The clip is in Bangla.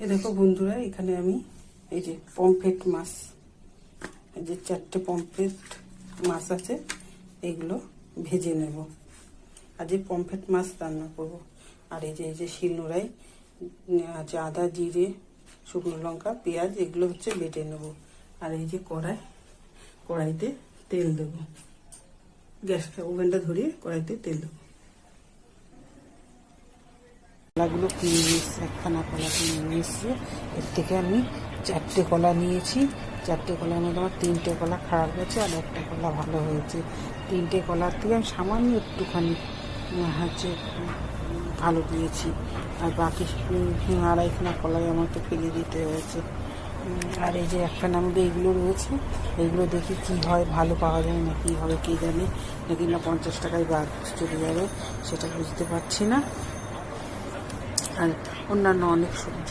এ দেখো বন্ধুরা, এখানে আমি এই যে পমফ্রেট মাছ, এই যে 4টে পমফ্রেট মাছ আছে, এগুলো ভেজে নেব। আজ এই পমফ্রেট মাছ রান্না করব। আর এই যে শিলনোড়ায় আছে আদা, জিরে, শুকনো লঙ্কা, পেঁয়াজ, এগুলো হচ্ছে বেটে নেব। আর এই যে কড়াইতে তেল দেব। গ্যাসটা ওভেনটা ধরিয়ে কড়াইতে তেল দেবো। কলাগুলো কিনে নিয়েছি, একখানা কলা কিনে নিয়েছি। এর থেকে আমি 4টে কলা নিয়েছি। 4টে কলার মধ্যে আমার 3টে কলা খারাপ হয়েছে আর একটা কলা ভালো হয়েছে। 3টে কলার থেকে আমি সামান্য একটুখানি হচ্ছে ভালো দিয়েছি, আর বাকি 2.5খানা কলাই আমাকে ফেলে দিতে হয়েছে। আর এই যে একখানা মধ্যে এইগুলো রয়েছে, এইগুলো দেখি কি হয়, ভালো পাওয়া যায় না কি হবে কে জানে, নাকি না 50 টাকায় বাদ চলে যাবে, সেটা বুঝতে পারছি না। আর অন্যান্য অনেক সবজি